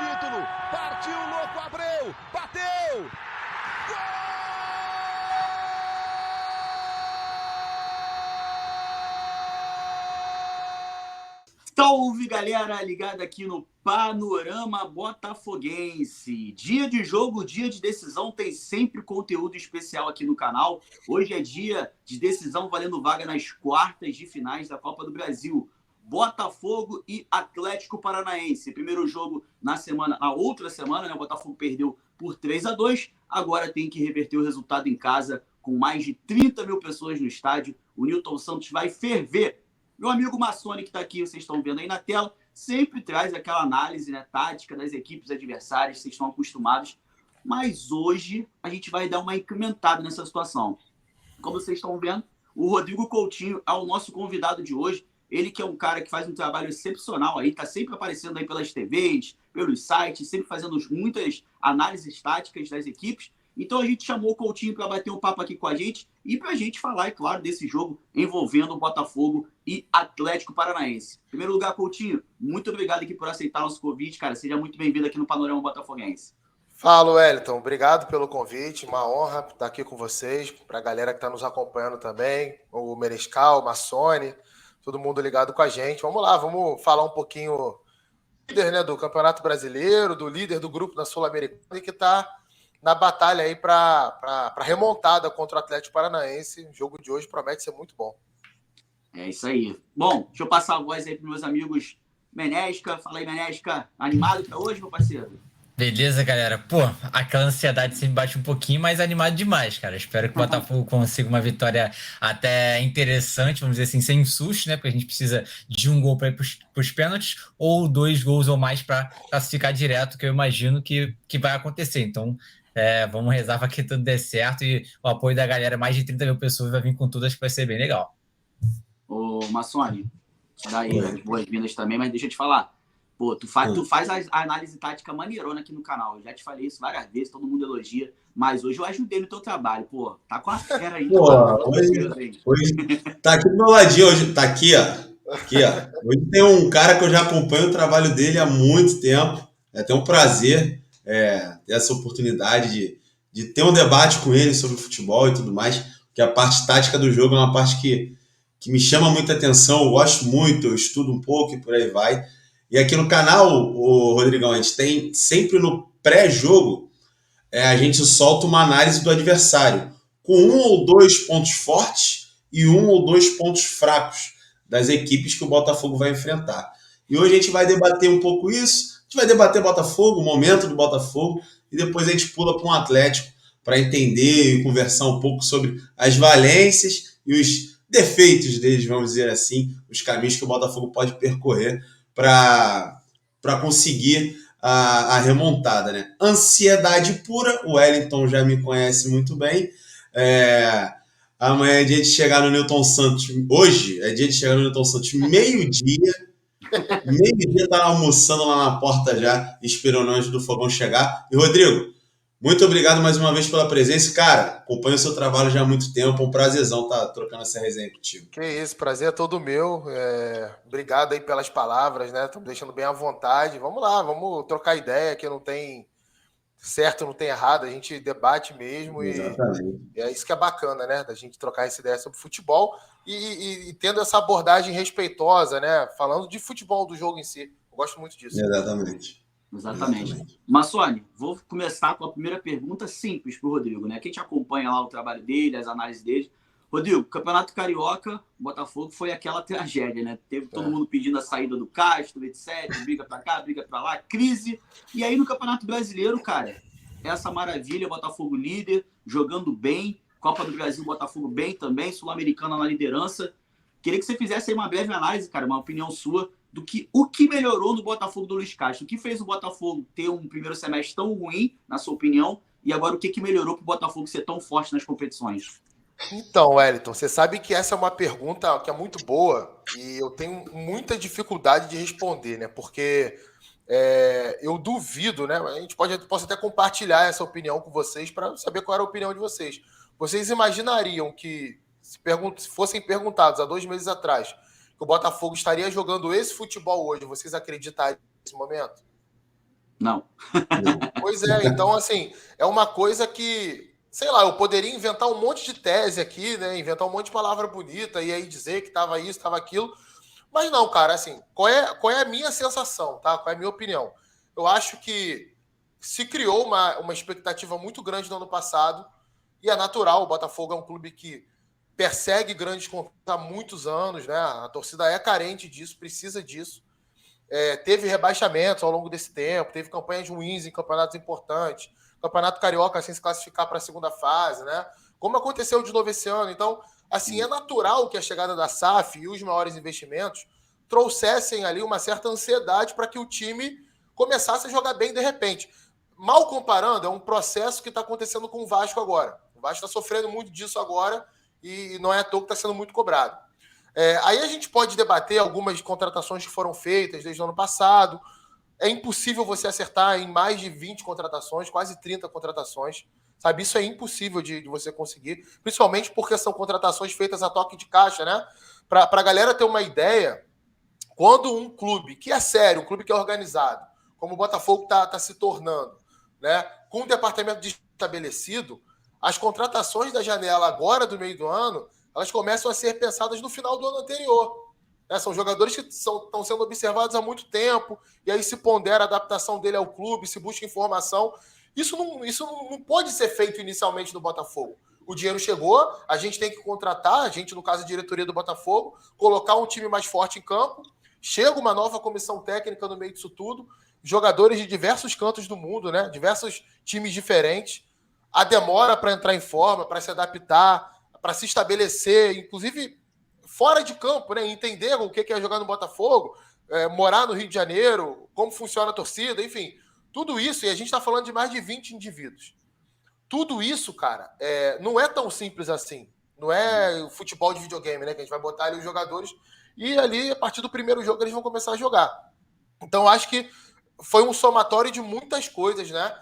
título. Partiu, louco, Abreu. Bateu. Gol! Salve, galera, ligada aqui no Panorama Botafoguense. Dia de jogo, dia de decisão, tem sempre conteúdo especial aqui no canal. Hoje é dia de decisão valendo vaga nas quartas de finais da Copa do Brasil. Botafogo e Atlético Paranaense. Primeiro jogo na outra semana, né? O Botafogo perdeu por 3-2. Agora tem que reverter o resultado em casa com mais de 30 mil pessoas no estádio. O Nilton Santos vai ferver. Meu amigo Massoni, que está aqui, vocês estão vendo aí na tela, sempre traz aquela análise, né, tática das equipes adversárias, vocês estão acostumados. Mas hoje a gente vai dar uma incrementada nessa situação. Como vocês estão vendo, o Rodrigo Coutinho é o nosso convidado de hoje. Ele que é um cara que faz um trabalho excepcional aí, está sempre aparecendo aí pelas TVs, pelos sites, sempre fazendo muitas análises táticas das equipes. Então a gente chamou o Coutinho para bater um papo aqui com a gente e para a gente falar, é claro, desse jogo envolvendo o Botafogo e Atlético Paranaense. Em primeiro lugar, Coutinho, muito obrigado aqui por aceitar nosso convite, cara. Seja muito bem-vindo aqui no Panorama Botafoguense. Fala, Wellington. Obrigado pelo convite. Uma honra estar aqui com vocês. Para a galera que está nos acompanhando também, o Menescal, o Massoni, todo mundo ligado com a gente. Vamos lá, vamos falar um pouquinho do líder, né, do Campeonato Brasileiro, do líder do grupo da Sul-Americana e que está na batalha aí para remontada contra o Atlético Paranaense. O jogo de hoje promete ser muito bom. É isso aí. Bom, deixa eu passar a voz aí para meus amigos Menesca. Fala aí, Menesca. Animado para hoje, meu parceiro? Beleza, galera. Pô, aquela ansiedade sempre bate um pouquinho, mas animado demais, cara. Espero que o Botafogo consiga uma vitória até interessante, vamos dizer assim, sem susto, né? Porque a gente precisa de um gol para ir pros pênaltis ou 2 gols ou mais para classificar direto, que eu imagino que vai acontecer. Então, vamos rezar para que tudo dê certo e o apoio da galera, mais de 30 mil pessoas, vai vir com tudo, acho que vai ser bem legal. Ô, Massoni, daí as boas-vindas também, mas deixa eu te falar. Pô, tu faz a análise tática maneirona aqui no canal. Eu já te falei isso várias vezes, todo mundo elogia. Mas hoje eu ajudei no teu trabalho. Pô, tá com a fera aí. Pô, hoje tá aqui do meu ladinho. Hoje, tá aqui, ó. Aqui, ó. Hoje tem um cara que eu já acompanho o trabalho dele há muito tempo. É até um prazer ter essa oportunidade de ter um debate com ele sobre futebol e tudo mais. Porque a parte tática do jogo é uma parte que me chama muita atenção. Eu gosto muito, eu estudo um pouco e por aí vai. E aqui no canal, o Rodrigão, a gente tem sempre no pré-jogo, a gente solta uma análise do adversário, com 1 ou 2 pontos fortes e 1 ou 2 pontos fracos das equipes que o Botafogo vai enfrentar. E hoje a gente vai debater um pouco isso, a gente vai debater Botafogo, o momento do Botafogo, e depois a gente pula para um Atlético para entender e conversar um pouco sobre as valências e os defeitos deles, vamos dizer assim, os caminhos que o Botafogo pode percorrer para conseguir a remontada, né? Ansiedade pura, o Wellington já me conhece muito bem. Amanhã é dia de chegar no Nilton Santos. Hoje é dia de chegar no Nilton Santos meio-dia. Meio-dia tá almoçando lá na porta já, esperando antes do fogão chegar. E Rodrigo, muito obrigado mais uma vez pela presença. Cara, acompanho o seu trabalho já há muito tempo. Um prazerzão estar trocando essa resenha contigo. Que isso, prazer é todo meu. Obrigado aí pelas palavras, né? Estamos deixando bem à vontade. Vamos lá, vamos trocar ideia, que não tem certo, não tem errado. A gente debate mesmo. Exatamente. E é isso que é bacana, né? Da gente trocar essa ideia sobre futebol e tendo essa abordagem respeitosa, né? Falando de futebol, do jogo em si. Eu gosto muito disso. Exatamente. Massoni, vou começar com a primeira pergunta simples para o Rodrigo, né? Quem te acompanha lá o trabalho dele, as análises dele. Rodrigo, Campeonato Carioca, Botafogo foi aquela tragédia, né? Teve todo mundo pedindo a saída do Castro, etc. Briga para cá, briga para lá, crise. E aí no Campeonato Brasileiro, cara, essa maravilha, Botafogo líder, jogando bem. Copa do Brasil, Botafogo bem também, Sul-Americana na liderança. Queria que você fizesse aí uma breve análise, cara, uma opinião sua o que melhorou no Botafogo do Luiz Castro. O que fez o Botafogo ter um primeiro semestre tão ruim, na sua opinião, e agora o que melhorou para o Botafogo ser tão forte nas competições? Então, Wellington, você sabe que essa é uma pergunta que é muito boa e eu tenho muita dificuldade de responder, né? Porque eu duvido, né? A gente posso até compartilhar essa opinião com vocês para saber qual era a opinião de vocês. Vocês imaginariam que, se fossem perguntados há 2 meses atrás, que o Botafogo estaria jogando esse futebol hoje, vocês acreditariam nesse momento? Não. Pois é, então, assim, é uma coisa que, sei lá, eu poderia inventar um monte de tese aqui, né? Inventar um monte de palavra bonita e aí dizer que estava isso, estava aquilo. Mas não, cara, assim, qual é a minha sensação, tá? Qual é a minha opinião? Eu acho que se criou uma expectativa muito grande no ano passado e é natural, o Botafogo é um clube que persegue grandes conquistas há muitos anos, né? A torcida é carente disso, precisa disso. Teve rebaixamentos ao longo desse tempo, teve campanhas ruins em campeonatos importantes, Campeonato Carioca sem se classificar para a segunda fase, né? Como aconteceu de novo esse ano. Então, assim, é natural que a chegada da SAF e os maiores investimentos trouxessem ali uma certa ansiedade para que o time começasse a jogar bem de repente. Mal comparando, é um processo que está acontecendo com o Vasco agora. O Vasco está sofrendo muito disso agora e não é à toa que está sendo muito cobrado. Aí a gente pode debater algumas contratações que foram feitas desde o ano passado. É impossível você acertar em mais de 20 contratações, quase 30 contratações. Sabe? Isso é impossível de você conseguir, principalmente porque são contratações feitas a toque de caixa, né? Para a galera ter uma ideia, quando um clube que é sério, um clube que é organizado, como o Botafogo está se tornando, né? Com um departamento estabelecido, as contratações da janela agora, do meio do ano, elas começam a ser pensadas no final do ano anterior. São jogadores que estão sendo observados há muito tempo, e aí se pondera a adaptação dele ao clube, se busca informação. Isso não pode ser feito inicialmente no Botafogo. O dinheiro chegou, a gente tem que contratar, a gente, no caso, a diretoria do Botafogo, colocar um time mais forte em campo, chega uma nova comissão técnica no meio disso tudo, jogadores de diversos cantos do mundo, né? Diversos times diferentes, a demora para entrar em forma, para se adaptar, para se estabelecer, inclusive fora de campo, né? Entender o que é jogar no Botafogo, morar no Rio de Janeiro, como funciona a torcida, enfim, tudo isso, e a gente está falando de mais de 20 indivíduos. Tudo isso, cara, não é tão simples assim. Não é futebol de videogame, né? Que a gente vai botar ali os jogadores e ali, a partir do primeiro jogo, eles vão começar a jogar. Então, acho que foi um somatório de muitas coisas, né?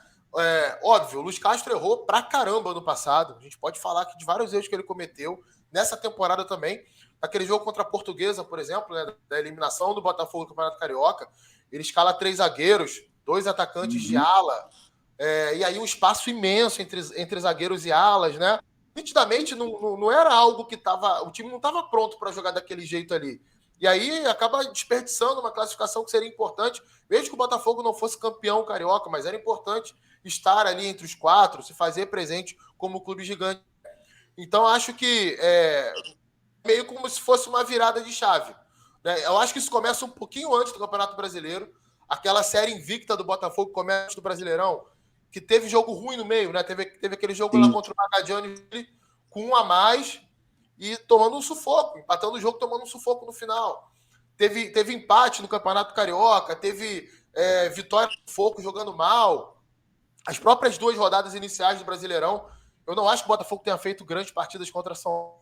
Óbvio, o Luiz Castro errou pra caramba no passado. A gente pode falar aqui de vários erros que ele cometeu nessa temporada também. Aquele jogo contra a Portuguesa, por exemplo, né, da eliminação do Botafogo do Campeonato Carioca, ele escala 3 zagueiros, 2 atacantes de ala, e aí um espaço imenso entre zagueiros e alas, né? Nitidamente não era algo que o time não estava pronto para jogar daquele jeito ali. E aí acaba desperdiçando uma classificação que seria importante, mesmo que o Botafogo não fosse campeão carioca, mas era importante estar ali entre os 4, se fazer presente como clube gigante. Então, acho que meio como se fosse uma virada de chave, né? Eu acho que isso começa um pouquinho antes do Campeonato Brasileiro. Aquela série invicta do Botafogo começa do Brasileirão, que teve jogo ruim no meio, né? Teve aquele jogo lá contra o Magadiani com 1 a mais e tomando um sufoco, empatando o jogo, tomando um sufoco no final. Teve empate no Campeonato Carioca, teve vitória no Foco jogando mal. As próprias 2 rodadas iniciais do Brasileirão, eu não acho que o Botafogo tenha feito grandes partidas contra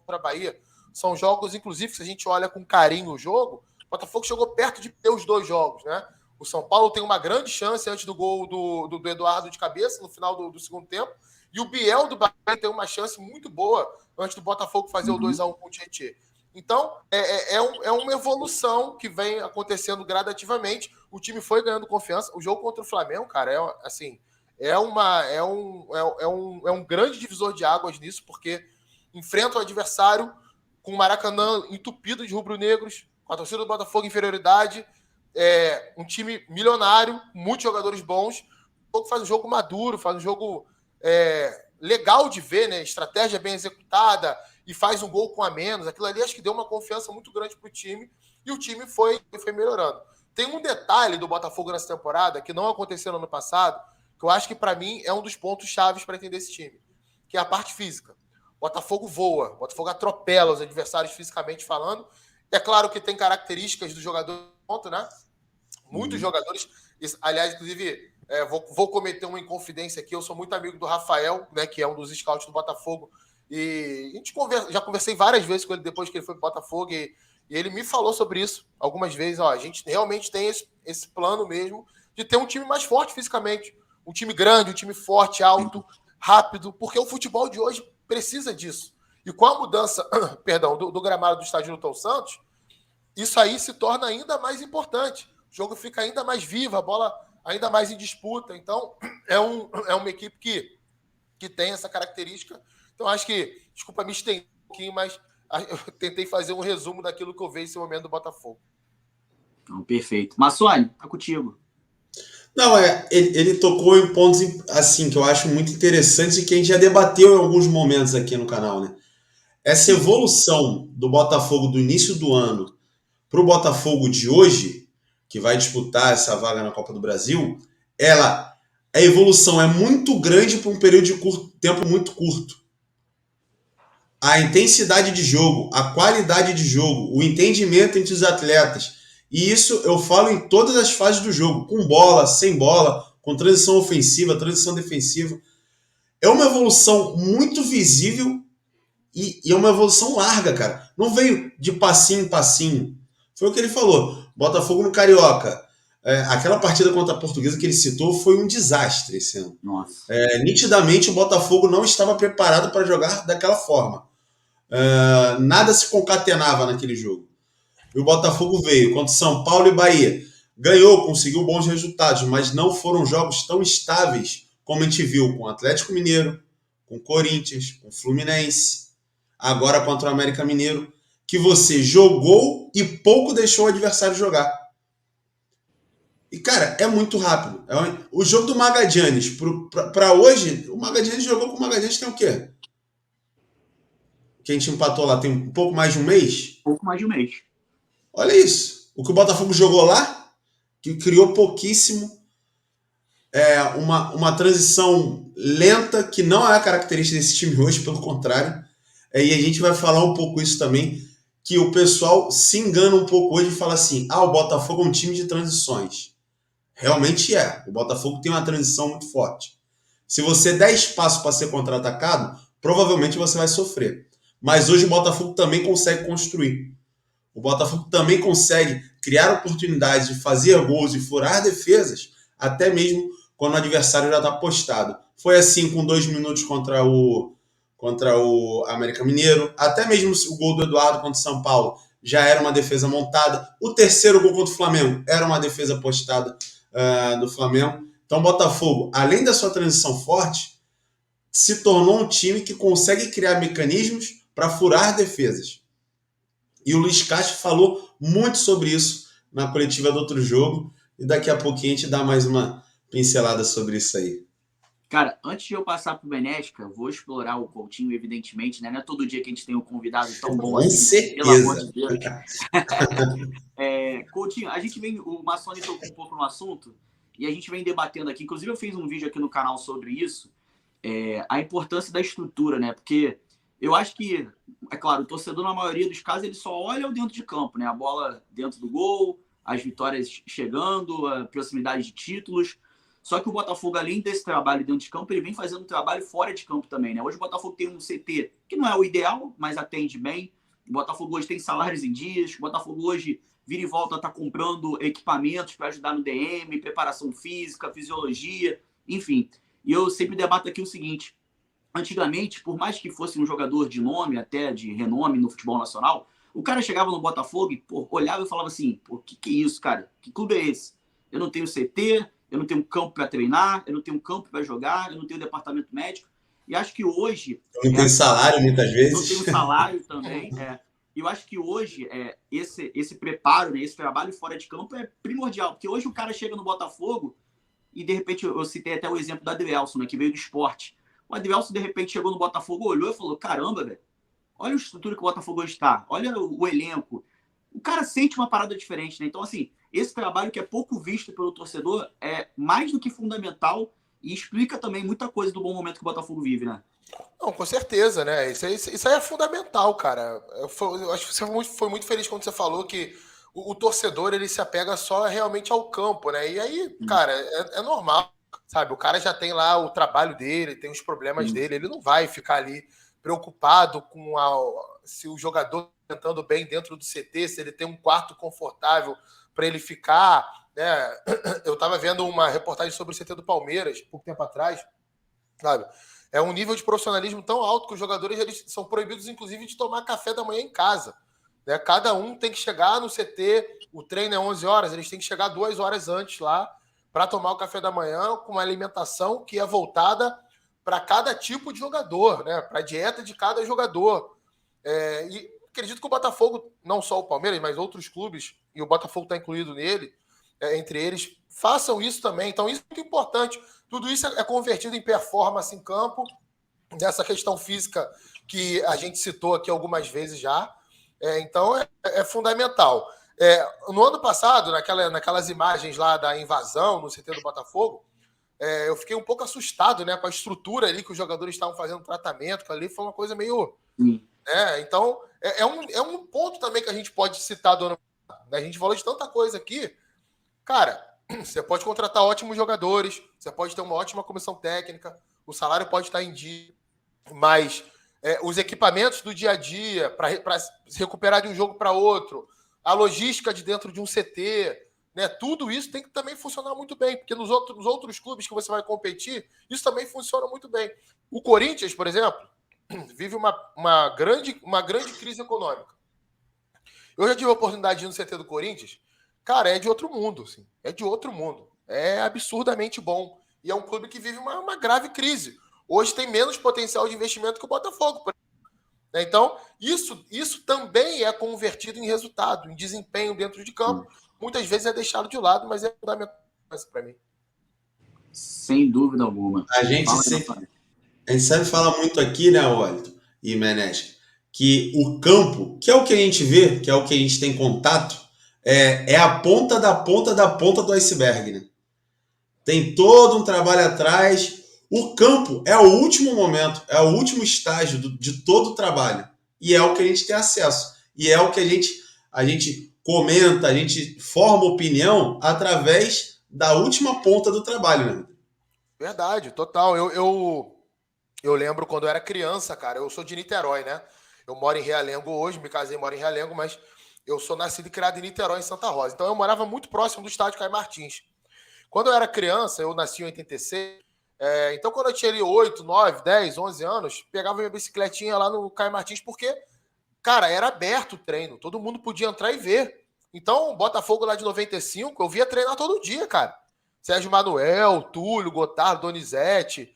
a Bahia. São jogos, inclusive, se a gente olha com carinho o jogo, o Botafogo chegou perto de ter os 2 jogos, né? O São Paulo tem uma grande chance antes do gol do Eduardo de cabeça, no final do segundo tempo, e o Biel do Bahia tem uma chance muito boa antes do Botafogo fazer o 2 a 1 com o Tietê. Então, é uma evolução que vem acontecendo gradativamente. O time foi ganhando confiança. O jogo contra o Flamengo, cara, é um grande divisor de águas nisso, porque enfrenta o adversário com o Maracanã entupido de rubro-negros, com a torcida do Botafogo em inferioridade, um time milionário, muitos jogadores bons. O Botafogo faz um jogo maduro, faz um jogo legal de ver, né? Estratégia bem executada e faz um gol com a menos. Aquilo ali acho que deu uma confiança muito grande para o time e o time foi melhorando. Tem um detalhe do Botafogo nessa temporada que não aconteceu no ano passado, que eu acho que para mim é um dos pontos chaves para entender esse time, que é a parte física. O Botafogo voa, o Botafogo atropela os adversários fisicamente falando. É claro que tem características do jogador, né? Muitos jogadores, aliás, inclusive, vou cometer uma inconfidência aqui. Eu sou muito amigo do Rafael, né, que é um dos scouts do Botafogo, e a gente já conversei várias vezes com ele depois que ele foi para o Botafogo, e ele me falou sobre isso algumas vezes. A gente realmente tem esse plano mesmo de ter um time mais forte fisicamente, um time grande, um time forte, alto, rápido, porque o futebol de hoje precisa disso. E com a mudança, do gramado do estádio Newton Santos, isso aí se torna ainda mais importante. O jogo fica ainda mais vivo, a bola ainda mais em disputa. Então, é uma equipe que tem essa característica. Então, acho que, desculpa me estender um pouquinho, mas eu tentei fazer um resumo daquilo que eu vejo nesse momento do Botafogo. Não, perfeito. Massoni, tá contigo. Não, ele tocou em pontos assim que eu acho muito interessantes e que a gente já debateu em alguns momentos aqui no canal, né? Essa evolução do Botafogo do início do ano para o Botafogo de hoje, que vai disputar essa vaga na Copa do Brasil, a evolução é muito grande para um período de tempo muito curto. A intensidade de jogo, a qualidade de jogo, o entendimento entre os atletas, e isso eu falo em todas as fases do jogo, com bola, sem bola, com transição ofensiva, transição defensiva. É uma evolução muito visível e é uma evolução larga, cara. Não veio de passinho em passinho. Foi o que ele falou. Botafogo no Carioca. Aquela partida contra a Portuguesa que ele citou foi um desastre esse ano. Nossa. Nitidamente o Botafogo não estava preparado para jogar daquela forma. Nada se concatenava naquele jogo. E o Botafogo veio contra São Paulo e Bahia. Ganhou, conseguiu bons resultados, mas não foram jogos tão estáveis como a gente viu com o Atlético Mineiro, com o Corinthians, com o Fluminense, agora contra o América Mineiro, que você jogou e pouco deixou o adversário jogar. E, cara, é muito rápido. O jogo do Magadianes, para hoje, o Magadianes jogou com o Magadianes tem o quê? Que a gente empatou lá tem um pouco mais de um mês? Pouco mais de um mês. Olha isso. O que o Botafogo jogou lá, que criou pouquíssimo, uma transição lenta, que não é a característica desse time hoje, pelo contrário. E a gente vai falar um pouco isso também, que o pessoal se engana um pouco hoje e fala assim, o Botafogo é um time de transições. Realmente é. O Botafogo tem uma transição muito forte. Se você der espaço para ser contra-atacado, provavelmente você vai sofrer. Mas hoje o Botafogo também consegue construir. O Botafogo também consegue criar oportunidades de fazer gols e furar defesas, até mesmo quando o adversário já está postado. Foi assim com 2 minutos contra o América Mineiro, até mesmo o gol do Eduardo contra o São Paulo já era uma defesa montada. O terceiro gol contra o Flamengo era uma defesa postada do Flamengo. Então o Botafogo, além da sua transição forte, se tornou um time que consegue criar mecanismos para furar defesas. E o Luiz Castro falou muito sobre isso na coletiva do outro jogo. E daqui a pouquinho a gente dá mais uma pincelada sobre isso aí. Cara, antes de eu passar pro Benesca, vou explorar o Coutinho, evidentemente, né? Não é todo dia que a gente tem um convidado tão bom Com assim, certeza. Pelo amor de Deus. Coutinho, a gente vem, o Massoni tocou um pouco no assunto, e a gente vem debatendo aqui, inclusive eu fiz um vídeo aqui no canal sobre isso, a importância da estrutura, né? Porque eu acho que, é claro, o torcedor, na maioria dos casos, ele só olha o dentro de campo, né? A bola dentro do gol, as vitórias chegando, a proximidade de títulos. Só que o Botafogo, além desse trabalho dentro de campo, ele vem fazendo um trabalho fora de campo também, né? Hoje o Botafogo tem um CT que não é o ideal, mas atende bem. O Botafogo hoje tem salários em dias. O Botafogo hoje vira e volta, está comprando equipamentos para ajudar no DM, preparação física, fisiologia, enfim. E eu sempre debato aqui o seguinte: antigamente, por mais que fosse um jogador de nome, até de renome no futebol nacional, o cara chegava no Botafogo e olhava e falava assim, que é isso, cara? Que clube é esse? Eu não tenho CT, eu não tenho campo para treinar, eu não tenho campo para jogar, eu não tenho departamento médico. E acho que hoje... Eu não tenho salário, muitas vezes. Não tenho salário também, E eu acho que hoje esse preparo, né, esse trabalho fora de campo é primordial, porque hoje o cara chega no Botafogo e, de repente, eu citei até o exemplo do Adrielson, né, que veio do esporte. O Adrielson, de repente, chegou no Botafogo, olhou e falou, caramba, velho, olha a estrutura que o Botafogo hoje está, olha o elenco. O cara sente uma parada diferente, né? Então, assim, esse trabalho que é pouco visto pelo torcedor é mais do que fundamental e explica também muita coisa do bom momento que o Botafogo vive, né? Não, com certeza, né? Isso aí é fundamental, cara. Eu acho que você foi muito feliz quando você falou que o torcedor, ele se apega só realmente ao campo, né? E aí, cara, é normal, sabe? O cara já tem lá o trabalho dele, tem os problemas dele, ele não vai ficar ali preocupado com se o jogador está tentando bem dentro do CT, se ele tem um quarto confortável para ele ficar, né? Eu estava vendo uma reportagem sobre o CT do Palmeiras, pouco tempo atrás, sabe? É um nível de profissionalismo tão alto que os jogadores eles são proibidos, inclusive, de tomar café da manhã em casa, né? Cada um tem que chegar no CT, o treino é 11 horas, eles têm que chegar 2 horas antes lá para tomar o café da manhã com uma alimentação que é voltada para cada tipo de jogador, né? Para a dieta de cada jogador. E acredito que o Botafogo, não só o Palmeiras, mas outros clubes, e o Botafogo está incluído nele, entre eles, façam isso também. Então, isso é muito importante. Tudo isso é convertido em performance em campo, dessa questão física que a gente citou aqui algumas vezes já. Então, é fundamental. No ano passado, naquelas imagens lá da invasão no CT do Botafogo, eu fiquei um pouco assustado, né, com a estrutura ali que os jogadores estavam fazendo tratamento, que ali foi uma coisa meio... Então, é um ponto também que a gente pode citar do ano passado. A gente falou de tanta coisa aqui. Cara, você pode contratar ótimos jogadores, você pode ter uma ótima comissão técnica, o salário pode estar em dia, mas os equipamentos do dia a dia para se recuperar de um jogo para outro, a logística de dentro de um CT, né, tudo isso tem que também funcionar muito bem, porque nos outros clubes que você vai competir, isso também funciona muito bem. O Corinthians, por exemplo, vive uma grande crise econômica. Eu já tive a oportunidade de ir no CT do Corinthians. Cara, é de outro mundo, assim. É de outro mundo. É absurdamente bom. E é um clube que vive uma grave crise. Hoje tem menos potencial de investimento que o Botafogo. Então, isso também é convertido em resultado, em desempenho dentro de campo. Muitas vezes é deixado de lado, mas é fundamental para mim. Sem dúvida alguma. A gente sempre fala muito aqui, né, Wellington e Menes, que o campo, que é o que a gente vê, que é o que a gente tem contato, é a ponta da ponta da ponta do iceberg, né? Tem todo um trabalho atrás. O campo é o último momento, é o último estágio de todo o trabalho. E é o que a gente tem acesso. E é o que a gente comenta, a gente forma opinião através da última ponta do trabalho, né? Verdade, total. Eu lembro quando eu era criança, cara. Eu sou de Niterói, né? Eu moro em Realengo hoje, me casei e moro em Realengo, mas eu sou nascido e criado em Niterói, em Santa Rosa. Então eu morava muito próximo do estádio Caio Martins. Quando eu era criança, eu nasci em 86. Então quando eu tinha ali 8, 9, 10, 11 anos, pegava minha bicicletinha lá no Caio Martins, porque, cara, era aberto o treino. Todo mundo podia entrar e ver. Então, o Botafogo lá de 95, eu via treinar todo dia, cara. Sérgio Manuel, Túlio, Gotardo, Donizete.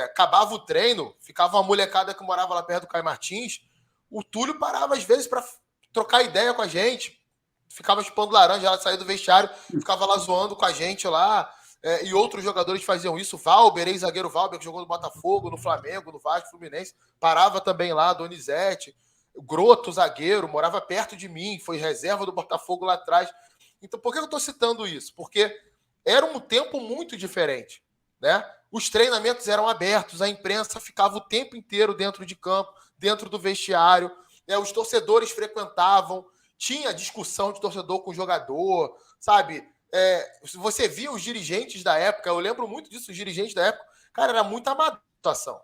Acabava o treino, ficava uma molecada que morava lá perto do Caio Martins. O Túlio parava às vezes para trocar ideia com a gente, ficava chupando laranja, ela saía do vestiário, ficava lá zoando com a gente lá, e outros jogadores faziam isso. Valber, ex-zagueiro Valber, que jogou no Botafogo, no Flamengo, no Vasco, Fluminense, parava também lá, Donizete. Groto, zagueiro, morava perto de mim, foi reserva do Botafogo lá atrás. Então, por que eu estou citando isso? Porque era um tempo muito diferente, né? Os treinamentos eram abertos, a imprensa ficava o tempo inteiro dentro de campo, dentro do vestiário, os torcedores frequentavam, tinha discussão de torcedor com jogador, sabe? Você via os dirigentes da época, eu lembro muito disso, os dirigentes da época, cara, era muito amador a situação.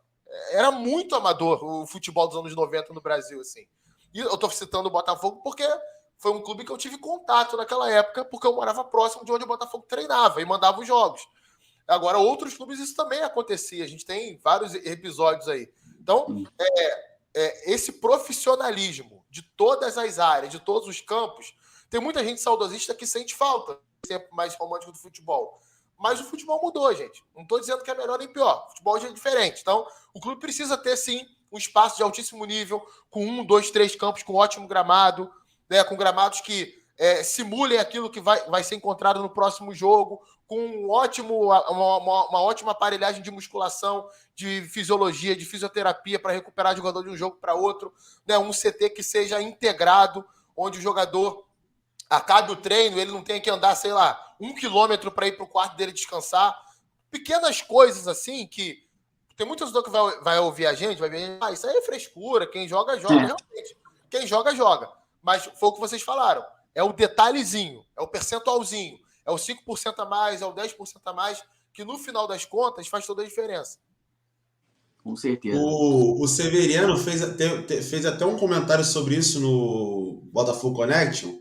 Era muito amador o futebol dos anos 90 no Brasil, assim. E eu tô citando o Botafogo porque foi um clube que eu tive contato naquela época, porque eu morava próximo de onde o Botafogo treinava e mandava os jogos. Agora, outros clubes isso também acontecia. A gente tem vários episódios aí. Então, esse profissionalismo de todas as áreas, de todos os campos, tem muita gente saudosista que sente falta, sempre mais romântico do futebol. Mas o futebol mudou, gente. Não estou dizendo que é melhor nem pior. O futebol já é diferente. Então, o clube precisa ter, sim, um espaço de altíssimo nível, com 1, 2, 3 campos, com ótimo gramado, né, com gramados que simulem aquilo que vai ser encontrado no próximo jogo, com uma ótima aparelhagem de musculação, de fisiologia, de fisioterapia para recuperar o jogador de um jogo para outro, né, um CT que seja integrado, onde o jogador acabe o treino, ele não tenha que andar, sei lá, 1 quilômetro para ir para o quarto dele descansar. Pequenas coisas assim que tem muitos que vai ouvir a gente, vai ver, isso aí é frescura, quem joga, joga. Realmente, quem joga, joga. Mas foi o que vocês falaram. É o detalhezinho, é o percentualzinho, é o 5% a mais, é o 10% a mais, que no final das contas faz toda a diferença. Com certeza. O Severiano fez até um comentário sobre isso no Botafogo Connection,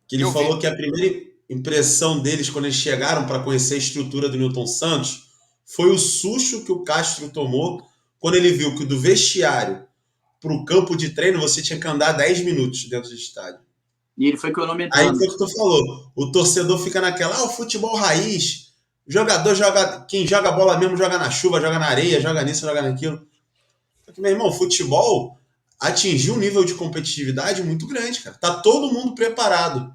que ele falou que a primeira impressão deles quando eles chegaram para conhecer a estrutura do Newton Santos foi o susto que o Castro tomou quando ele viu que do vestiário para o campo de treino você tinha que andar 10 minutos dentro do estádio. E ele foi Aí cronometrando. foi o que tu falou. O torcedor fica naquela, o futebol raiz. O jogador joga. Quem joga bola mesmo joga na chuva, joga na areia, joga nisso, joga naquilo. Só que, meu irmão, o futebol atingiu um nível de competitividade muito grande, cara. Tá todo mundo preparado.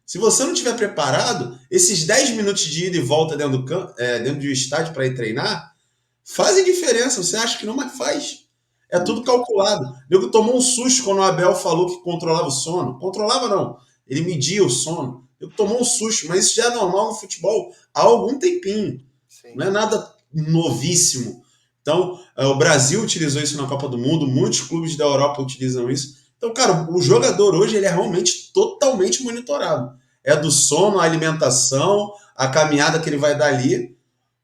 Se você não tiver preparado, esses 10 minutos de ida e volta dentro do estádio para ir treinar, fazem diferença. Você acha que não, mas faz. É tudo calculado. O nego tomou um susto quando o Abel falou que controlava o sono. Controlava não. Ele media o sono. Ele tomou um susto, mas isso já é normal no futebol há algum tempinho. Sim. Não é nada novíssimo. Então, o Brasil utilizou isso na Copa do Mundo, muitos clubes da Europa utilizam isso. Então, cara, o jogador hoje ele é realmente totalmente monitorado. É do sono, a alimentação, a caminhada que ele vai dar ali,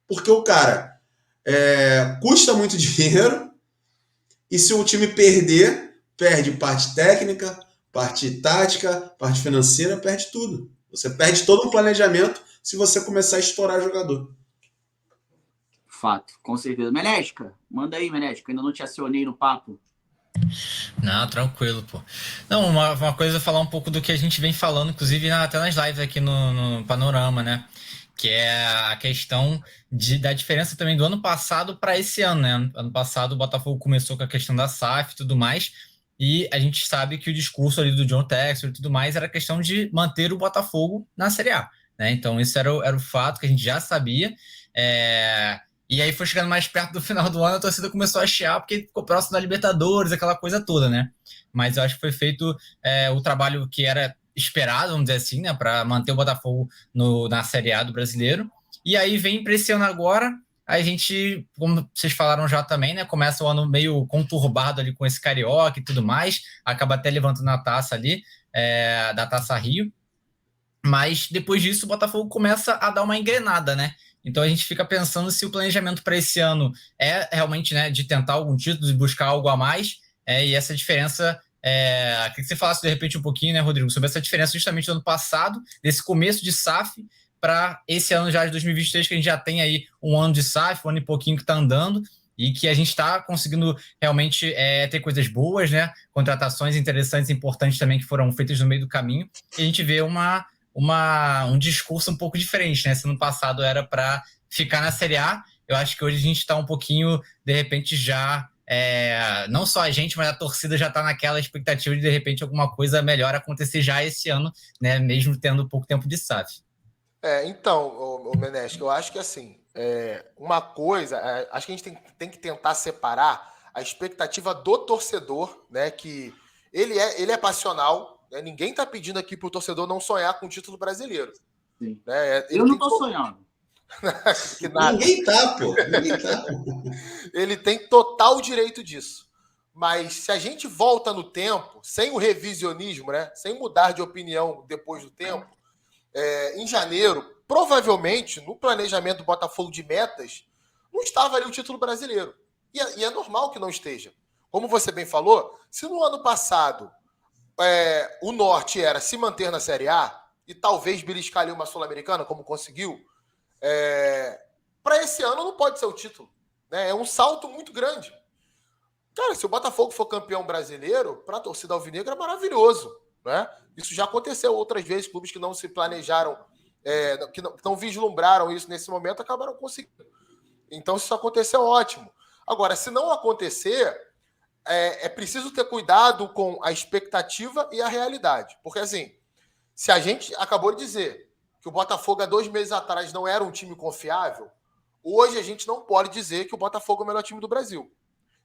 porque o cara custa muito dinheiro e se o time perder, perde parte técnica, parte tática, parte financeira, perde tudo. Você perde todo um planejamento se você começar a estourar jogador. Fato, com certeza. Menesca, manda aí, Menesca. Ainda não te acionei no papo. Não, tranquilo, pô. Não, uma coisa, falar um pouco do que a gente vem falando, inclusive até nas lives aqui no Panorama, né? Que é a questão da diferença também do ano passado para esse ano, né? Ano passado o Botafogo começou com a questão da SAF e tudo mais, e a gente sabe que o discurso ali do John Textor e tudo mais era a questão de manter o Botafogo na Série A, né? Então isso era o fato que a gente já sabia. E aí foi chegando mais perto do final do ano, a torcida começou a chiar porque ficou próximo da Libertadores, aquela coisa toda, né? Mas eu acho que foi feito o trabalho que era esperado, vamos dizer assim, né? Para manter o Botafogo na Série A do Brasileiro. E aí vem para esse ano agora, a gente, como vocês falaram já também, né? Começa o ano meio conturbado ali com esse Carioca e tudo mais, acaba até levantando a taça ali, da Taça Rio. Mas depois disso o Botafogo começa a dar uma engrenada, né? Então a gente fica pensando se o planejamento para esse ano é realmente, né, de tentar algum título, de buscar algo a mais, e essa diferença, queria que você falasse de repente um pouquinho, né, Rodrigo, sobre essa diferença justamente do ano passado, desse começo de SAF, para esse ano já de 2023, que a gente já tem aí um ano de SAF, um ano e pouquinho que está andando, e que a gente está conseguindo realmente ter coisas boas, né, contratações interessantes e importantes também que foram feitas no meio do caminho, e a gente vê um discurso um pouco diferente, né? Se no passado era para ficar na Série A, eu acho que hoje a gente está um pouquinho, de repente, já não só a gente, mas a torcida já está naquela expectativa de repente alguma coisa melhor acontecer já esse ano, né? Mesmo tendo pouco tempo de SAF. Então, o Menesco, eu acho que assim, uma coisa, acho que a gente tem que tentar separar a expectativa do torcedor, né? Que ele é passional. Ninguém está pedindo aqui para o torcedor não sonhar com o título brasileiro. Sim. Né? Eu não estou sonhando. Que nada. Ninguém tá, pô. Ninguém tá. Ele tem total direito disso. Mas se a gente volta no tempo, sem o revisionismo, né? Sem mudar de opinião depois do tempo, em janeiro, provavelmente, no planejamento do Botafogo de metas, não estava ali o título brasileiro. E é normal que não esteja. Como você bem falou, se no ano passado o norte era se manter na Série A e talvez beliscar ali uma Sul-Americana, como conseguiu, para esse ano não pode ser o título. Né? É um salto muito grande. Cara, se o Botafogo for campeão brasileiro, para a torcida alvinegra é maravilhoso. Né? Isso já aconteceu outras vezes, clubes que não se planejaram, que não vislumbraram isso nesse momento, acabaram conseguindo. Então, se isso acontecer, é ótimo. Agora, se não acontecer, é preciso ter cuidado com a expectativa e a realidade. Porque, assim, se a gente acabou de dizer que o Botafogo há 2 meses atrás não era um time confiável, hoje a gente não pode dizer que o Botafogo é o melhor time do Brasil.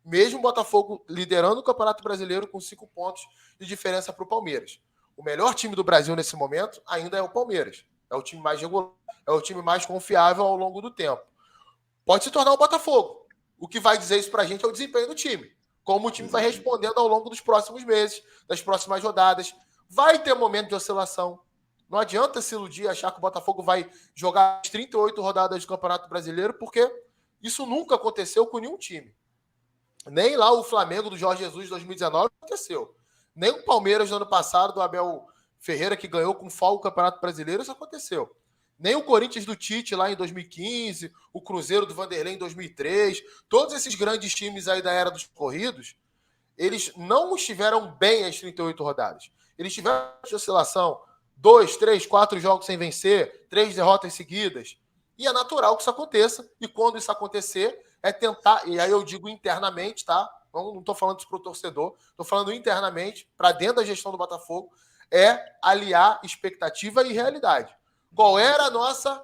Mesmo o Botafogo liderando o Campeonato Brasileiro com 5 pontos de diferença para o Palmeiras. O melhor time do Brasil nesse momento ainda é o Palmeiras. É o time mais regular, é o time mais confiável ao longo do tempo. Pode se tornar o Botafogo. O que vai dizer isso para a gente é o desempenho do time. Como o time vai respondendo ao longo dos próximos meses, das próximas rodadas. Vai ter momento de oscilação. Não adianta se iludir, achar que o Botafogo vai jogar as 38 rodadas do Campeonato Brasileiro, porque isso nunca aconteceu com nenhum time. Nem lá o Flamengo do Jorge Jesus de 2019 aconteceu. Nem o Palmeiras do ano passado, do Abel Ferreira, que ganhou com folga o Campeonato Brasileiro, isso aconteceu. Nem o Corinthians do Tite lá em 2015, o Cruzeiro do Vanderlei em 2003, todos esses grandes times aí da era dos corridos, eles não estiveram bem as 38 rodadas. eles tiveram de oscilação, 2, 3, 4 jogos sem vencer, 3 derrotas seguidas. E é natural que isso aconteça. E quando isso acontecer, é tentar... E aí eu digo internamente, tá? Não estou falando isso para o torcedor. Estou falando internamente, para dentro da gestão do Botafogo, é aliar expectativa e realidade. Qual era a nossa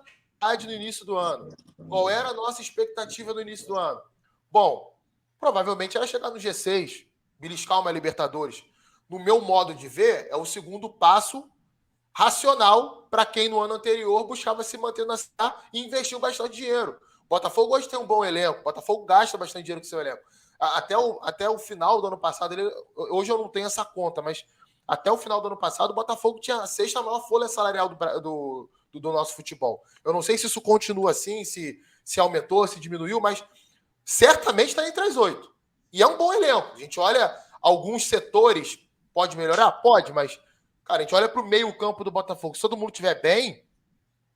no início do ano? Qual era a nossa expectativa no início do ano? Bom, provavelmente era chegar no G6, beliscar uma Libertadores. No meu modo de ver, é o segundo passo racional para quem no ano anterior buscava se manter na Série A e investiu bastante dinheiro. O Botafogo hoje tem um bom elenco, o Botafogo gasta bastante dinheiro com seu elenco. Até o final do ano passado, hoje eu não tenho essa conta, mas até o final do ano passado, o Botafogo tinha a 6ª maior folha salarial do nosso futebol. Eu não sei se isso continua assim, se aumentou, se diminuiu, mas certamente está entre as 8. E é um bom elenco. A gente olha alguns setores, pode melhorar? Pode, mas, cara, a gente olha para o meio-campo do Botafogo. Se todo mundo estiver bem,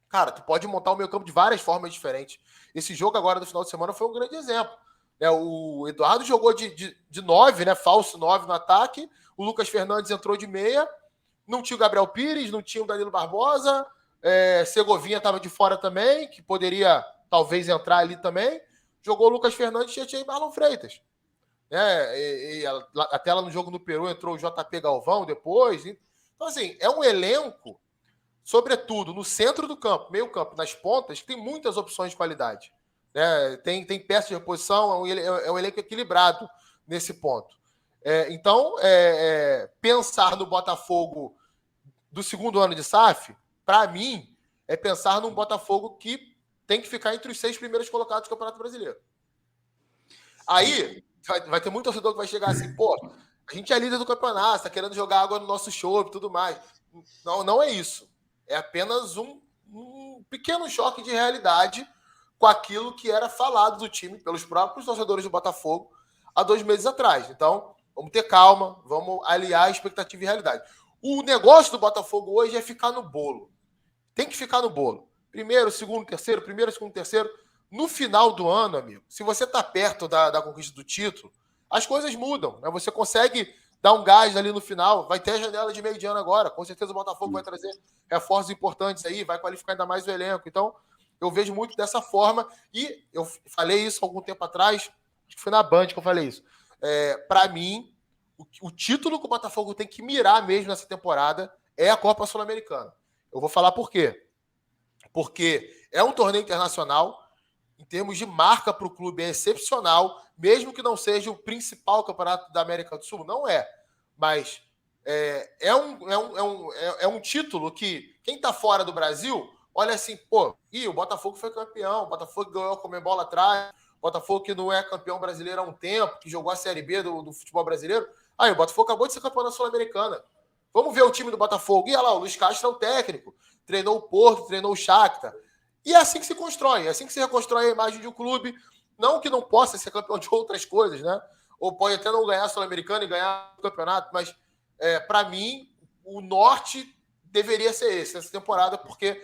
cara, tu pode montar o meio-campo de várias formas diferentes. Esse jogo agora do final de semana foi um grande exemplo. O Eduardo jogou de 9, né? Falso 9 no ataque. O Lucas Fernandes entrou de meia. Não tinha o Gabriel Pires, não tinha o Danilo Barbosa. Segovinha estava de fora também, que poderia talvez entrar ali também. Jogou o Lucas Fernandes e tinha Marlon Freitas. Até lá no jogo no Peru entrou o JP Galvão depois. Então, assim, é um elenco, sobretudo no centro do campo, meio campo, nas pontas, que tem muitas opções de qualidade. Tem peça de reposição, é um elenco equilibrado nesse ponto. Então, pensar no Botafogo do segundo ano de SAF, para mim, é pensar num Botafogo que tem que ficar entre os 6 primeiros colocados do Campeonato Brasileiro. Aí, vai ter muito torcedor que vai chegar assim, pô, a gente é líder do campeonato, está querendo jogar água no nosso show e tudo mais. Não é isso. É apenas um pequeno choque de realidade com aquilo que era falado do time pelos próprios torcedores do Botafogo há 2 meses atrás. Então, vamos ter calma, vamos aliar a expectativa e realidade. O negócio do Botafogo hoje é ficar no bolo. Tem que ficar no bolo. Primeiro, segundo, terceiro, primeiro, segundo, terceiro. No final do ano, amigo, se você está perto da conquista do título, as coisas mudam. Né? Você consegue dar um gás ali no final. Vai ter a janela de meio de ano agora. Com certeza o Botafogo vai trazer reforços importantes aí, vai qualificar ainda mais o elenco. Então, eu vejo muito dessa forma. E eu falei isso algum tempo atrás, acho que foi na Band que eu falei isso. Para mim, o título que o Botafogo tem que mirar mesmo nessa temporada é a Copa Sul-Americana. Eu vou falar por quê. Porque é um torneio internacional, em termos de marca para o clube, é excepcional, mesmo que não seja o principal campeonato da América do Sul, não é. Mas é um título que quem está fora do Brasil olha assim, pô, o Botafogo foi campeão, o Botafogo ganhou a Conmebol atrás, o Botafogo que não é campeão brasileiro há um tempo, que jogou a Série B do futebol brasileiro. Aí o Botafogo acabou de ser campeão da Sul-Americana. Vamos ver o time do Botafogo. E olha lá, o Luiz Castro é o técnico. Treinou o Porto, treinou o Shakhtar. E é assim que se constrói. É assim que se reconstrói a imagem de um clube. Não que não possa ser campeão de outras coisas, né? Ou pode até não ganhar a Sul-Americana e ganhar o campeonato. Mas, para mim, o norte deveria ser esse, nessa temporada, porque,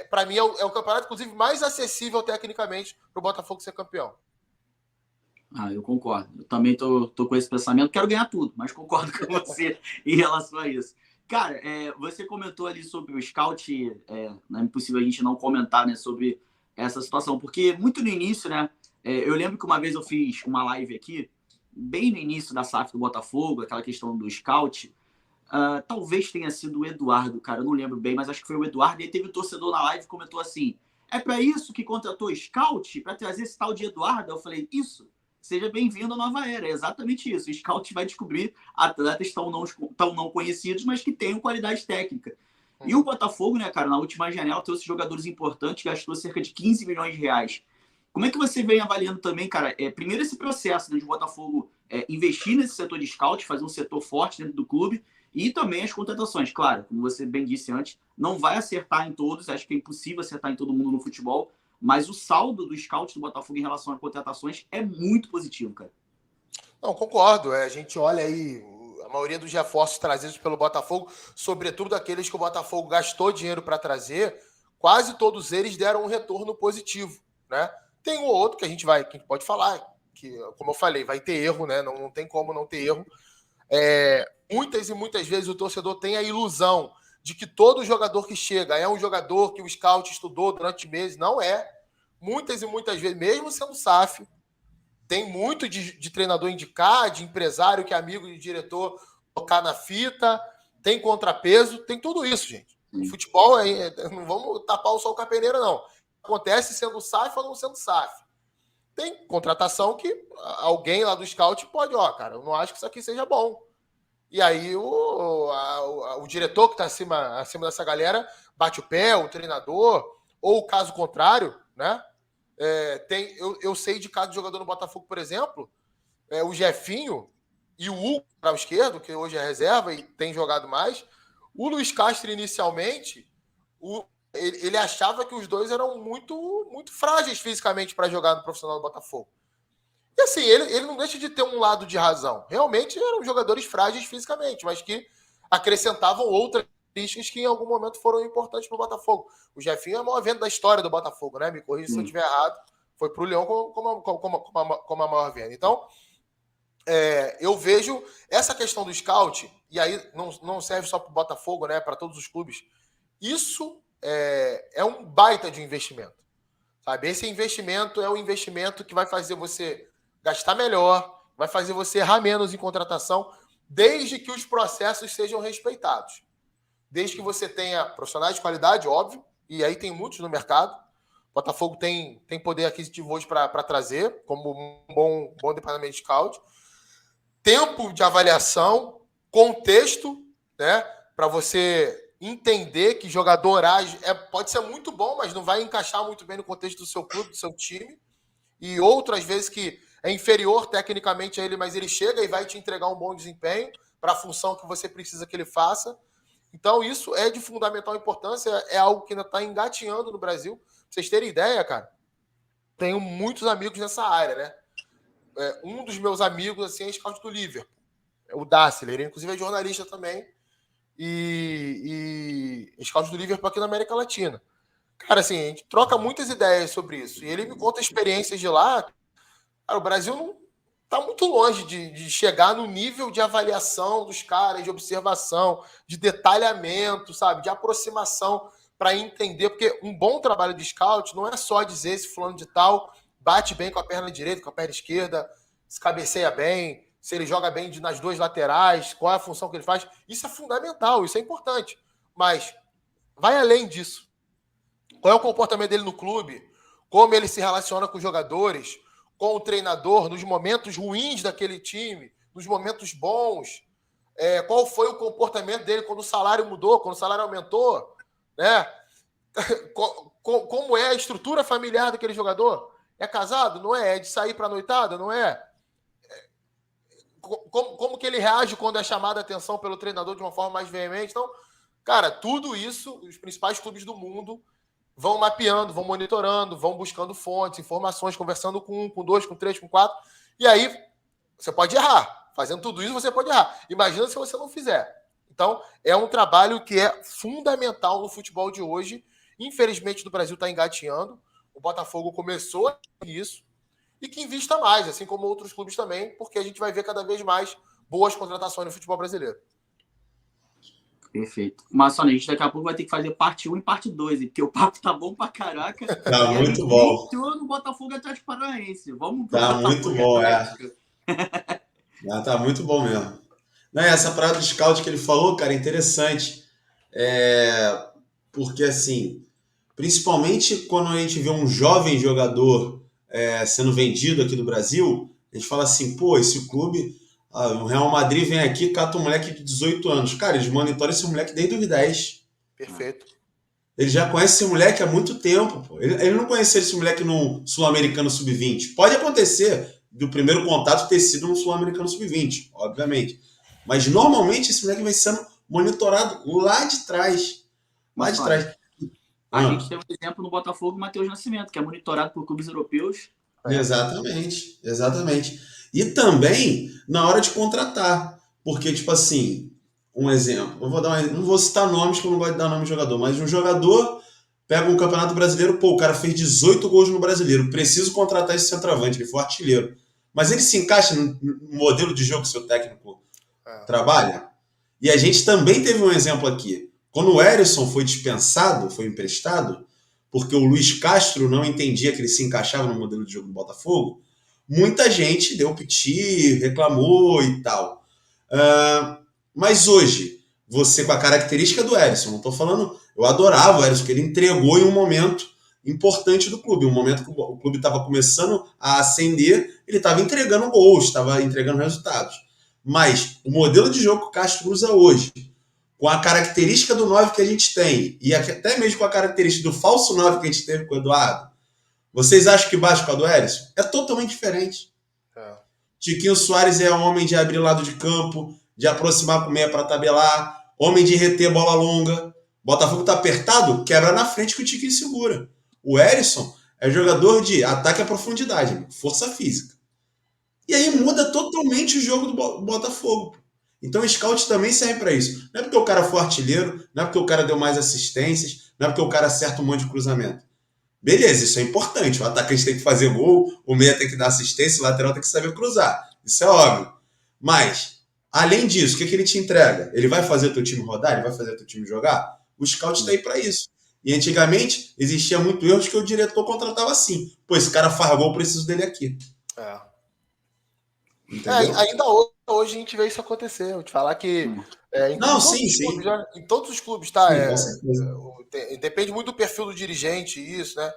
para mim, é o campeonato, inclusive, mais acessível tecnicamente para o Botafogo ser campeão. Eu concordo. Eu também tô com esse pensamento. Quero ganhar tudo, mas concordo com você em relação a isso. Cara, você comentou ali sobre o scout. Não é impossível a gente não comentar, né, sobre essa situação, porque muito no início, né, eu lembro que uma vez eu fiz uma live aqui, bem no início da SAF do Botafogo, aquela questão do scout. Talvez tenha sido o Eduardo, cara, eu não lembro bem, mas acho que foi o Eduardo. E aí teve um torcedor na live que comentou assim: é para isso que contratou scout? Para trazer esse tal de Eduardo? Eu falei: isso. Seja bem-vindo à nova era, é exatamente isso. O scout vai descobrir atletas tão não conhecidos, mas que tenham qualidade técnica. E o Botafogo, né, cara, na última janela trouxe jogadores importantes, gastou cerca de 15 milhões de reais. Como é que você vem avaliando também, cara, primeiro esse processo, né, de Botafogo investir nesse setor de scout, fazer um setor forte dentro do clube, e também as contratações. Claro, como você bem disse antes, não vai acertar em todos, acho que é impossível acertar em todo mundo no futebol, mas o saldo do scout do Botafogo em relação a contratações é muito positivo, cara. Não, concordo. A gente olha aí a maioria dos reforços trazidos pelo Botafogo, sobretudo aqueles que o Botafogo gastou dinheiro para trazer, quase todos eles deram um retorno positivo, né? Tem um ou outro que a gente pode falar, que, como eu falei, vai ter erro, né? Não tem como não ter erro. Muitas e muitas vezes o torcedor tem a ilusão de que todo jogador que chega é um jogador que o scout estudou durante meses. Não é. Muitas e muitas vezes, mesmo sendo SAF, tem muito de treinador indicar, de empresário que é amigo de diretor tocar na fita, tem contrapeso, tem tudo isso, gente. O futebol, não vamos tapar o sol com a peneira, não. Acontece sendo SAF ou não sendo SAF. Tem contratação que alguém lá do scout pode, cara, eu não acho que isso aqui seja bom. E aí o diretor que está acima dessa galera bate o pé, o treinador, ou o caso contrário, né? Eu sei de cada jogador no Botafogo, por exemplo, o Jefinho e o Hugo, para o esquerdo, que hoje é reserva e tem jogado mais. O Luiz Castro, inicialmente, ele achava que os dois eram muito, muito frágeis fisicamente para jogar no profissional do Botafogo. E assim, ele não deixa de ter um lado de razão. Realmente eram jogadores frágeis fisicamente, mas que acrescentavam outras características que em algum momento foram importantes para o Botafogo. O Jefinho é a maior venda da história do Botafogo, né? Me corrija se eu estiver errado. Foi para o Leão como a maior venda. Então, eu vejo essa questão do scout, e aí não serve só para o Botafogo, né? Para todos os clubes. Isso é um baita de investimento. Sabe? Esse investimento é um investimento que vai fazer você gastar melhor, vai fazer você errar menos em contratação, desde que os processos sejam respeitados. Desde que você tenha profissionais de qualidade, óbvio, e aí tem muitos no mercado. O Botafogo tem poder aquisitivo hoje para trazer, como um bom departamento de scout. Tempo de avaliação, contexto, né, para você entender que jogador pode ser muito bom, mas não vai encaixar muito bem no contexto do seu clube, do seu time. E outras vezes que é inferior tecnicamente a ele, mas ele chega e vai te entregar um bom desempenho para a função que você precisa que ele faça. Então, isso é de fundamental importância, é algo que ainda está engatinhando no Brasil. Pra vocês terem ideia, cara, tenho muitos amigos nessa área, né? Um dos meus amigos, assim, é scout do Liverpool, o Dassler, ele inclusive é jornalista também, e scout do Liverpool aqui na América Latina. Cara, assim, a gente troca muitas ideias sobre isso, e ele me conta experiências de lá. Cara, o Brasil não está muito longe de chegar no nível de avaliação dos caras, de observação, de detalhamento, sabe? De aproximação para entender, porque um bom trabalho de scout não é só dizer se fulano de tal bate bem com a perna direita, com a perna esquerda, se cabeceia bem, se ele joga bem nas duas laterais, qual é a função que ele faz. Isso é fundamental, isso é importante. Mas vai além disso. Qual é o comportamento dele no clube? Como ele se relaciona com os jogadores, com o treinador, nos momentos ruins daquele time, nos momentos bons, qual foi o comportamento dele quando o salário mudou, quando o salário aumentou, né? Como é a estrutura familiar daquele jogador? É casado? Não é? É de sair para a noitada? Não é? Como que ele reage quando é chamado a atenção pelo treinador de uma forma mais veemente? Então, cara, tudo isso, os principais clubes do mundo vão mapeando, vão monitorando, vão buscando fontes, informações, conversando com 1, com 2, com 3, com 4. E aí, você pode errar. Fazendo tudo isso, você pode errar. Imagina se você não fizer. Então, é um trabalho que é fundamental no futebol de hoje. Infelizmente, no Brasil está engatinhando. O Botafogo começou isso. E que invista mais, assim como outros clubes também, porque a gente vai ver cada vez mais boas contratações no futebol brasileiro. Perfeito. Mas, a gente daqui a pouco vai ter que fazer parte 1 e parte 2, porque o papo tá bom pra caraca. Tá muito bom. Entrou no Botafogo Atlético Paranaense. Vamos pro Tá Botafogo muito bom, Atlético. Tá muito bom mesmo. Não, essa parada do scout que ele falou, cara, é interessante. Porque, assim, principalmente quando a gente vê um jovem jogador sendo vendido aqui no Brasil, a gente fala assim, pô, esse clube... o Real Madrid vem aqui, cata um moleque de 18 anos. Cara, eles monitoram esse moleque desde os 10. Perfeito. Ele já conhece esse moleque há muito tempo. Pô. Ele não conheceu esse moleque no Sul-Americano Sub-20. Pode acontecer do primeiro contato ter sido no Sul-Americano Sub-20, obviamente. Mas normalmente esse moleque vai sendo monitorado lá de trás. Lá de trás. A gente tem um exemplo no Botafogo, o Matheus Nascimento, que é monitorado por clubes europeus. Exatamente, exatamente. E também na hora de contratar. Porque, tipo assim, um exemplo. Não vou citar nomes, que eu não gosto de dar nome de jogador, mas um jogador pega um Campeonato Brasileiro, pô, o cara fez 18 gols no Brasileiro, preciso contratar esse centroavante, ele foi artilheiro. Mas ele se encaixa no modelo de jogo que seu técnico trabalha. E a gente também teve um exemplo aqui. Quando o Herisson foi dispensado, foi emprestado, porque o Luiz Castro não entendia que ele se encaixava no modelo de jogo do Botafogo, muita gente deu piti, reclamou e tal. Mas hoje, você com a característica do Herisson, não estou falando... Eu adorava o Herisson, porque ele entregou em um momento importante do clube, um momento que o clube estava começando a ascender, ele estava entregando gols, estava entregando resultados. Mas o modelo de jogo que o Castro usa hoje, com a característica do 9 que a gente tem, e até mesmo com a característica do falso 9 que a gente teve com o Eduardo, vocês acham que bate com a do Herisson? É totalmente diferente. Tiquinho Soares é homem de abrir lado de campo, de aproximar com meia para tabelar, homem de reter bola longa. Botafogo tá apertado, quebra na frente que o Tiquinho segura. O Herisson é jogador de ataque à profundidade, força física. E aí muda totalmente o jogo do Botafogo. Então o scout também serve para isso. Não é porque o cara foi artilheiro, não é porque o cara deu mais assistências, não é porque o cara acerta um monte de cruzamento. Beleza, isso é importante. O atacante tem que fazer gol, o meia tem que dar assistência, o lateral tem que saber cruzar. Isso é óbvio. Mas, além disso, o que ele te entrega? Ele vai fazer teu time rodar? Ele vai fazer teu time jogar? O scout está aí para isso. E antigamente, existia muito erro de que o diretor contratava assim. Pô, esse cara faz gol, eu preciso dele aqui. Ainda hoje a gente vê isso acontecer. Eu vou te falar que em todos os clubes, tá? Depende muito do perfil do dirigente, isso, né?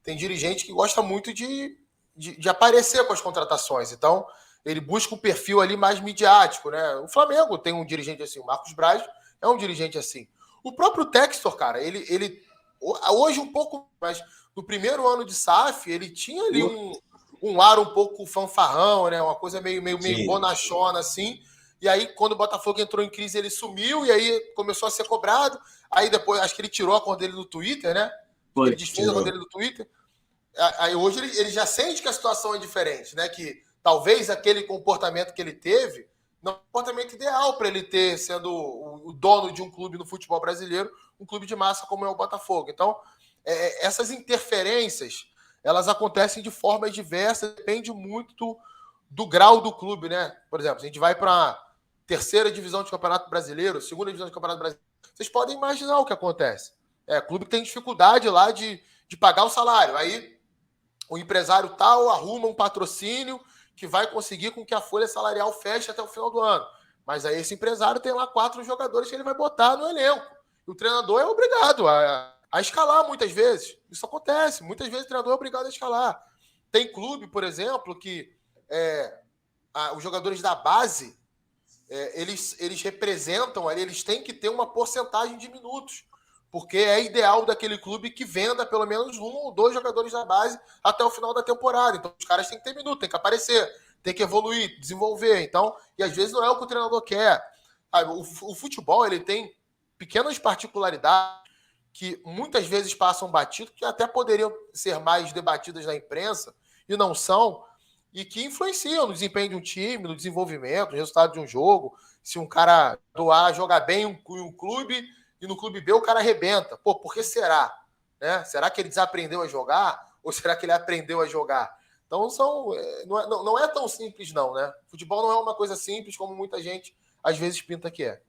Tem dirigente que gosta muito de aparecer com as contratações. Então, ele busca um perfil ali mais midiático, né? O Flamengo tem um dirigente assim, o Marcos Braz é um dirigente assim. O próprio Textor, cara, ele hoje um pouco, mas no primeiro ano de SAF, ele tinha ali um ar um pouco fanfarrão, né? Uma coisa meio bonachona, assim. E aí, quando o Botafogo entrou em crise, ele sumiu e aí começou a ser cobrado. Aí depois, acho que ele tirou a conta dele do Twitter, né? Ele desfez a conta dele do Twitter. Aí hoje ele já sente que a situação é diferente, né? Que talvez aquele comportamento que ele teve não é o comportamento ideal para ele ter, sendo o dono de um clube no futebol brasileiro, um clube de massa como é o Botafogo. Então, essas interferências, elas acontecem de formas diversas, depende muito do grau do clube, né? Por exemplo, se a gente vai para a terceira divisão de Campeonato Brasileiro, segunda divisão de Campeonato Brasileiro, vocês podem imaginar o que acontece. Clube que tem dificuldade lá de pagar o salário. Aí o empresário tal arruma um patrocínio que vai conseguir com que a folha salarial feche até o final do ano. Mas aí esse empresário tem lá 4 jogadores que ele vai botar no elenco. E o treinador é obrigado a escalar muitas vezes. Isso acontece. Muitas vezes o treinador é obrigado a escalar. Tem clube, por exemplo, que os jogadores da base, eles representam ali, eles têm que ter uma porcentagem de minutos. Porque é ideal daquele clube que venda pelo menos 1 ou 2 jogadores da base até o final da temporada. Então, os caras têm que ter minuto, tem que aparecer, tem que evoluir, desenvolver. Então, e às vezes não é o que o treinador quer. O futebol, ele tem pequenas particularidades que muitas vezes passam batido, que até poderiam ser mais debatidas na imprensa, e não são, e que influenciam no desempenho de um time, no desenvolvimento, no resultado de um jogo. Se um cara do A jogar bem em um clube, e no clube B o cara arrebenta. Pô, por que será? Né? Será que ele desaprendeu a jogar? Ou será que ele aprendeu a jogar? Então não é tão simples não, né? Futebol não é uma coisa simples como muita gente às vezes pinta que é.